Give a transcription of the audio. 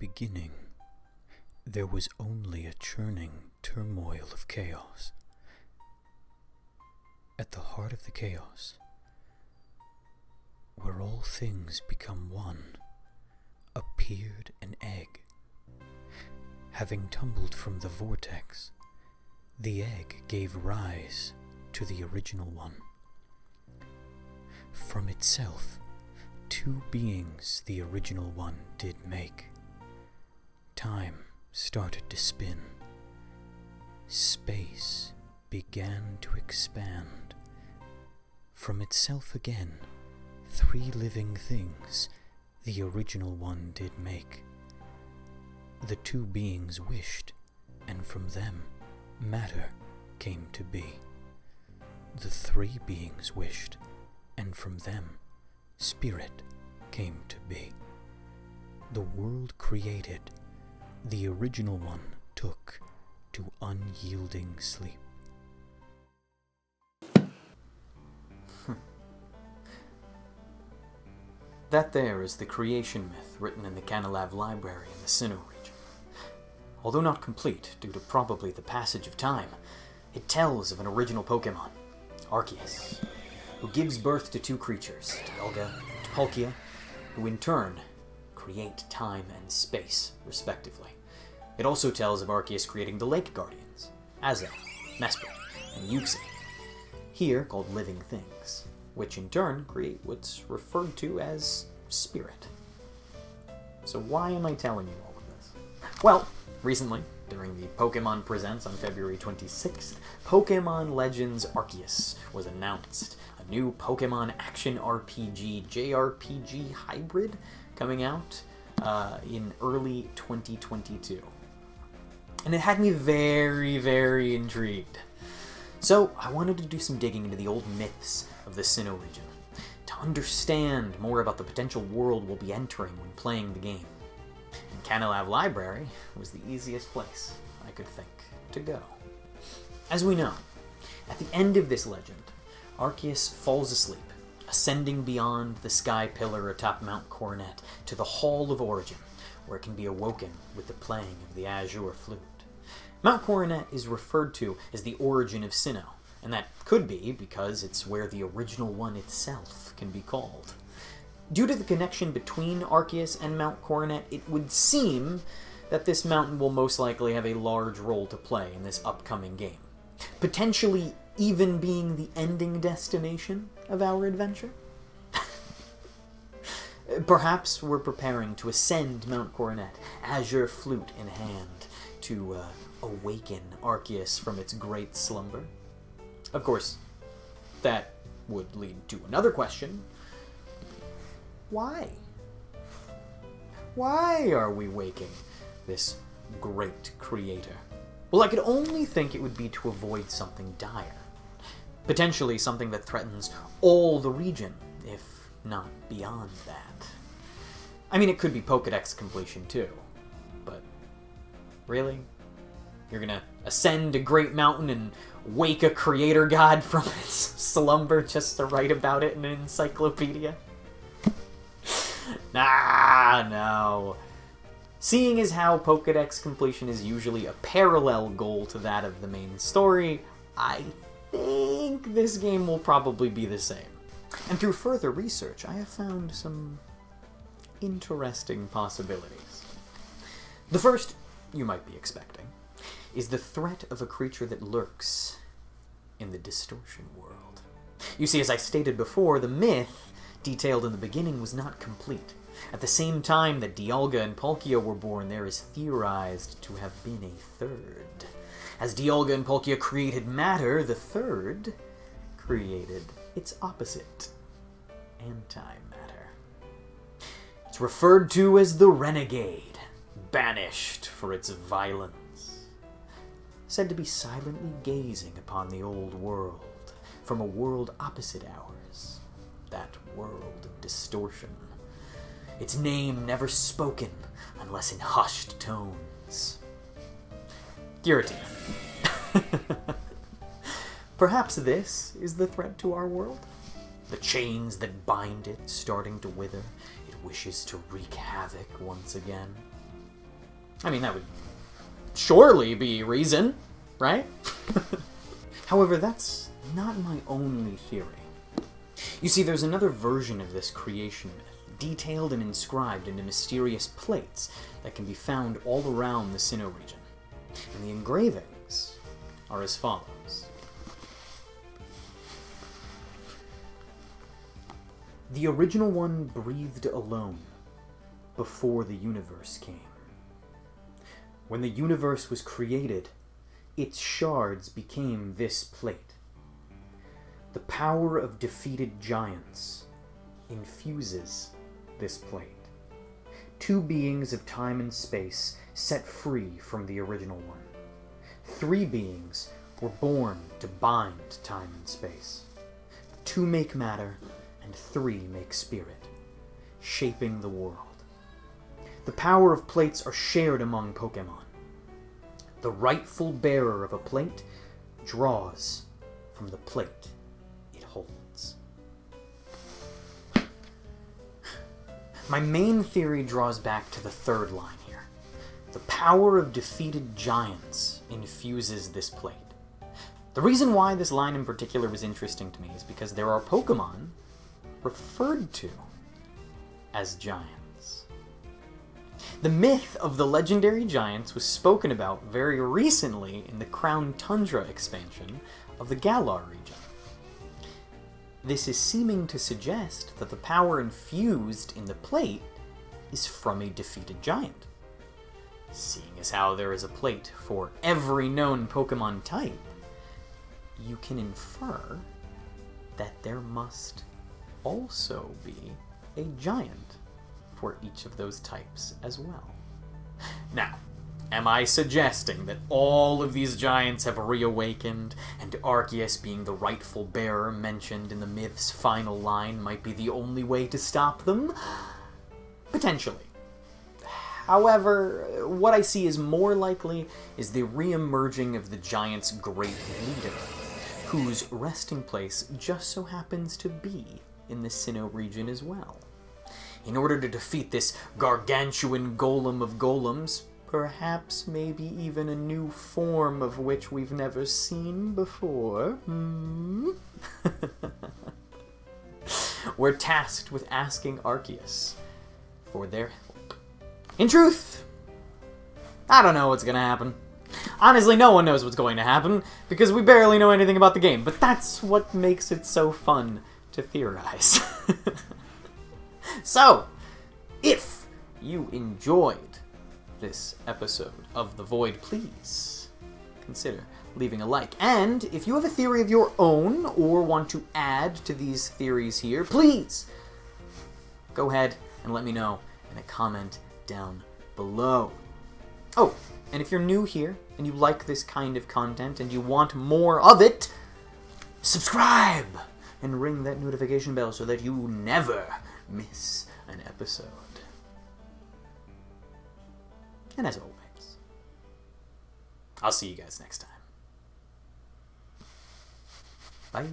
beginning, there was only a churning turmoil of chaos. At the heart of the chaos, where all things become one, appeared an egg. Having tumbled from the vortex, the egg gave rise to the original one. From itself, two beings the original one did make. Time started to spin. Space began to expand. From itself again, three living things the original one did make. The two beings wished, and from them matter came to be. The three beings wished, and from them spirit came to be. The world created, the original one took to unyielding sleep. That there is the creation myth written in the Canalav library in the Sinnoh region. Although not complete due to probably the passage of time, it tells of an original Pokémon, Arceus, who gives birth to two creatures, Dialga and Palkia, who in turn create time and space, respectively. It also tells of Arceus creating the Lake Guardians, Azel, Mesprit, and Yuxi, here called living things, which in turn create what's referred to as spirit. So why am I telling you all of this? Well, recently, during the Pokémon Presents on February 26th, Pokémon Legends Arceus was announced, a new Pokémon action RPG JRPG hybrid coming out in early 2022. And it had me very, very intrigued. So I wanted to do some digging into the old myths of the Sinnoh region, to understand more about the potential world we'll be entering when playing the game. And Canalav Library was the easiest place I could think to go. As we know, at the end of this legend, Arceus falls asleep, ascending beyond the sky pillar atop Mount Coronet to the Hall of Origin, where it can be awoken with the playing of the Azure Flute. Mount Coronet is referred to as the origin of Sinnoh, and that could be because it's where the original one itself can be called. Due to the connection between Arceus and Mount Coronet, it would seem that this mountain will most likely have a large role to play in this upcoming game, potentially even being the ending destination of our adventure. Perhaps we're preparing to ascend Mount Coronet, Azure Flute in hand, to awaken Arceus from its great slumber. Of course, that would lead to another question. Why? Why are we waking this great creator? Well, I could only think it would be to avoid something dire. Potentially something that threatens all the region, if not beyond that. I mean, it could be Pokédex completion too, but really? You're gonna ascend a great mountain and wake a creator god from its slumber just to write about it in an encyclopedia? Nah, no. Seeing as how Pokédex completion is usually a parallel goal to that of the main story, I think this game will probably be the same. And through further research, I have found some interesting possibilities. The first, you might be expecting, is the threat of a creature that lurks in the distortion world. You see, as I stated before, the myth detailed in the beginning was not complete. At the same time that Dialga and Palkia were born, there is theorized to have been a third. As Dialga and Palkia created matter, the third created its opposite, antimatter. It's referred to as the Renegade, banished for its violence. Said to be silently gazing upon the old world from a world opposite ours, that world of distortion. Its name never spoken unless in hushed tones. Giratina. Perhaps this is the threat to our world? The chains that bind it starting to wither, it wishes to wreak havoc once again. I mean, that would surely be reason, right? However, that's not my only theory. You see, there's another version of this creation myth, detailed and inscribed into mysterious plates that can be found all around the Sinnoh region. And the engravings are as follows. The original one breathed alone before the universe came. When the universe was created, its shards became this plate. The power of defeated giants infuses this plate. Two beings of time and space set free from the original one. Three beings were born to bind time and space. Two make matter, and three make spirit, shaping the world. The power of plates are shared among Pokémon. The rightful bearer of a plate draws from the plate it holds. My main theory draws back to the third line here. The power of defeated giants infuses this plate. The reason why this line in particular was interesting to me is because there are Pokémon referred to as giants. The myth of the legendary giants was spoken about very recently in the Crown Tundra expansion of the Galar region. This is seeming to suggest that the power infused in the plate is from a defeated giant. Seeing as how there is a plate for every known Pokémon type, you can infer that there must also be a giant for each of those types as well. Now, am I suggesting that all of these giants have reawakened, and Arceus being the rightful bearer mentioned in the myth's final line might be the only way to stop them? Potentially. However, what I see as more likely is the re-emerging of the giant's great leader, whose resting place just so happens to be in the Sinnoh region as well. In order to defeat this gargantuan golem of golems, perhaps maybe even a new form of which we've never seen before, we're tasked with asking Arceus for their help. In truth, I don't know what's gonna happen. Honestly, no one knows what's going to happen, because we barely know anything about the game, but that's what makes it so fun to theorize. So, if you enjoyed this episode of The Void, please consider leaving a like. And if you have a theory of your own, or want to add to these theories here, please go ahead and let me know in a comment down below. Oh, and if you're new here, and you like this kind of content, and you want more of it, subscribe! And ring that notification bell so that you never miss an episode. And as always, I'll see you guys next time. Bye.